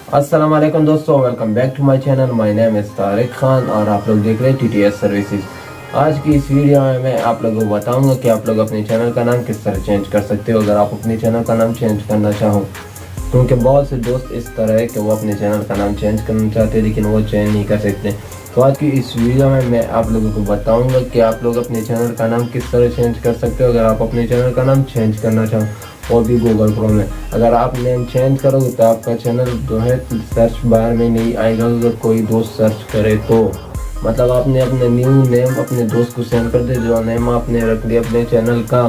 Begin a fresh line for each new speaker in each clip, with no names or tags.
अस्सलामुअलैकुम दोस्तों, welcome back to my channel. My name is Tariq Khan और आप लोग देख रहे हैं TTS सर्विसेज। आज की इस वीडियो में मैं आप लोगों को बताऊंगा कि आप लोग अपने चैनल का नाम किस तरह चेंज कर सकते हो अगर आप अपने चैनल का नाम चेंज करना चाहो। क्योंकि बहुत से दोस्त इस तरह है कि वो अपने चैनल का नाम चेंज करना चाहते हैं लेकिन वो चेंज नहीं कर सकते। तो आज की इस वीडियो में मैं आप लोगों को बताऊंगा कि आप लोग अपने चैनल का नाम किस तरह चेंज कर सकते हो अगर आप अपने चैनल का नाम चेंज करना चाहो, और भी गूगल क्रोम में। अगर आप नेम चेंज करोगे तो आपका चैनल जो है सर्च बार में नहीं आएगा। अगर कोई दोस्त सर्च करे तो मतलब आपने अपने न्यू नेम अपने दोस्त को सेंड कर दे, जो नेम आपने रख दिया अपने चैनल का,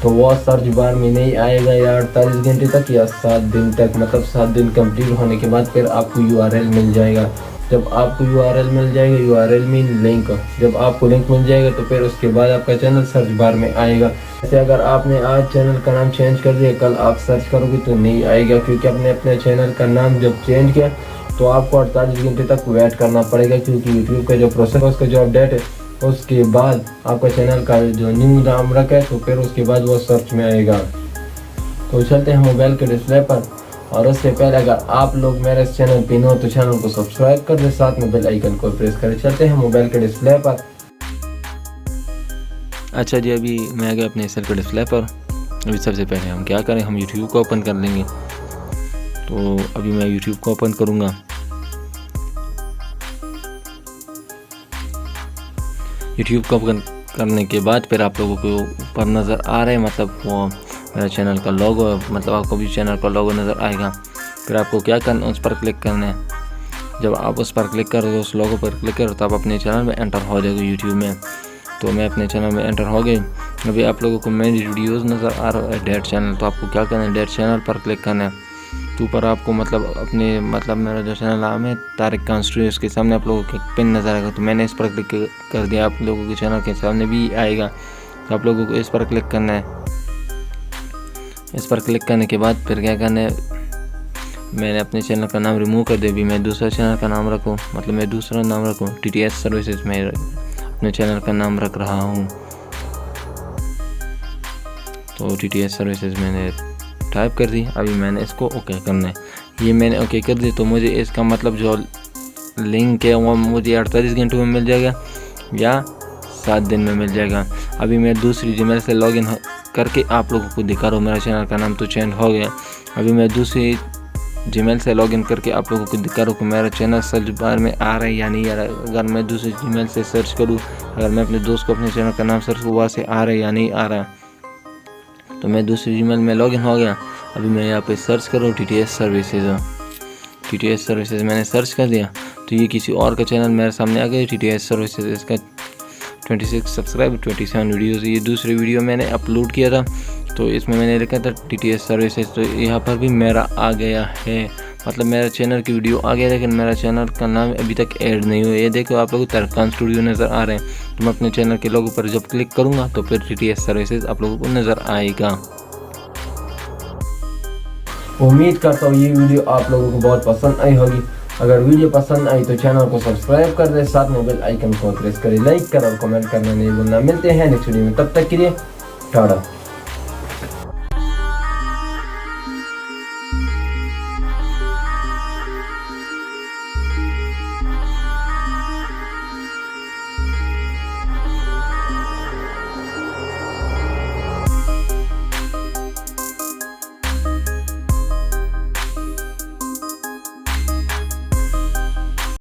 तो वो सर्च बार में नहीं आएगा या 48 घंटे तक या 7 दिन तक। मतलब 7 दिन कंप्लीट होने के बाद फिर आपको URL मिल जाएगा। जब आपको URL मिल जाएगा, URL मीन लिंक, जब आपको लिंक मिल जाएगा तो फिर उसके बाद आपका चैनल सर्च बार में आएगा। जैसे अगर आपने आज चैनल का नाम चेंज कर दिया, कल आप सर्च करोगे तो नहीं आएगा, क्योंकि आपने अपने चैनल का नाम जब चेंज किया तो आपको 48 घंटे तक वेट करना पड़ेगा, क्योंकि यूट्यूब का जो प्रोसेस है उसका जो अपडेट है उसके बाद आपका चैनल का जो न्यू नाम रखा है तो फिर उसके बाद वो सर्च में आएगा। तो चलते हैं मोबाइल के डिस्प्ले पर, और उससे पहले अगर आप लोग मेरे इस चैनल पे हो तो चैनल को सब्सक्राइब कर दें, साथ में बेल आइकन को प्रेस करें। चलते हैं मोबाइल के डिस्प्ले पर।
अच्छा जी, अभी मैं आ गया अपने सेल के डिस्प्ले पर। अभी सबसे पहले हम क्या करें, हम यूट्यूब को ओपन कर लेंगे। तो अभी मैं यूट्यूब को ओपन करूँगा। यूट्यूब को ओपन करने के बाद फिर आप लोगों को ऊपर नज़र आ रहा है, मतलब वो मेरा चैनल का लोगो, मतलब आपको भी चैनल का लोगो नज़र आएगा। फिर आपको क्या करना है, उस पर क्लिक करना है। जब आप उस पर क्लिक करोगे, उस लोगो पर क्लिक करो, तो आप अपने चैनल में एंटर हो जाओगे यूट्यूब में। तो मैं अपने चैनल में एंटर हो गई। अभी आप लोगों को मेरी वीडियोज़ नज़र आ रहा है डेट चैनल, तो आपको क्या करना है, डेट चैनल पर क्लिक करना है। तो ऊपर आपको मतलब मेरा जो चैनल नाम है तारिक खान स्टूडियो, उसके सामने आप लोगों को पिन नज़र आएगा। तो मैंने इस पर क्लिक कर दिया, आप लोगों के चैनल के सामने भी आएगा। तो आप लोगों को इस पर क्लिक करना है। इस पर क्लिक करने के बाद फिर क्या करना है, मैंने अपने चैनल का नाम रिमूव कर दिया। अभी मैं दूसरा चैनल का नाम रखूँ, मतलब मैं दूसरा नाम रखूँ TTS सर्विसेज में अपने चैनल का नाम रख रहा हूँ। तो TTS सर्विसेज मैंने टाइप कर दी। अभी मैंने इसको ओके करना है। ये मैंने ओके कर दी, तो मुझे इसका मतलब जो लिंक है वो मुझे 48 घंटों में मिल जाएगा या 7 दिन में मिल जाएगा। अभी मैं दूसरी जीमेल से लॉगिन करके आप लोगों को दिखा रहा हूँ। मेरा चैनल का नाम तो चेंज हो गया। अभी मैं दूसरी जीमेल से लॉगिन करके आप लोगों को दिखा रहा हूँ कि मेरा चैनल सर्च बार में आ रहा है या नहीं आ रहा है। अगर मैं दूसरी जीमेल से सर्च करूँ, अगर मैं अपने दोस्त को अपने चैनल का नाम सर्च करूँ, वहाँ से आ रहा है या नहीं आ रहा है। तो मैं दूसरी जीमेल में लॉगिन हो गया। अभी मैं यहाँ पे सर्च कर रहा हूँ TTS सर्विसेज मैंने सर्च कर दिया, तो ये किसी और का चैनल मेरे सामने आ गया। TTS सर्विसेज, इसका 26 सब्सक्राइब 27 वीडियोज़। ये दूसरी वीडियो मैंने अपलोड किया था, तो इसमें मैंने लिखा था TTS सर्विसेज। तो यहाँ पर भी मेरा आ गया है, मतलब मेरा चैनल की वीडियो आ गया, लेकिन मेरा चैनल का नाम अभी तक ऐड नहीं हुआ। ये देखो आप लोगों को तारिक खान स्टूडियो नज़र आ रहे हैं। तो मैं अपने चैनल के लोगों पर जब क्लिक करूँगा तो फिर TTS सर्विसेज आप लोगों को नज़र आएगा।
उम्मीद करता हूँ ये वीडियो आप लोगों को बहुत पसंद आई होगी। अगर वीडियो पसंद आई तो चैनल को सब्सक्राइब कर दें, साथ में बेल आइकन को प्रेस करें, लाइक कर और कमेंट करना नहीं भूलना। मिलते हैं नेक्स्ट वीडियो में, तब तक के लिए टाटा।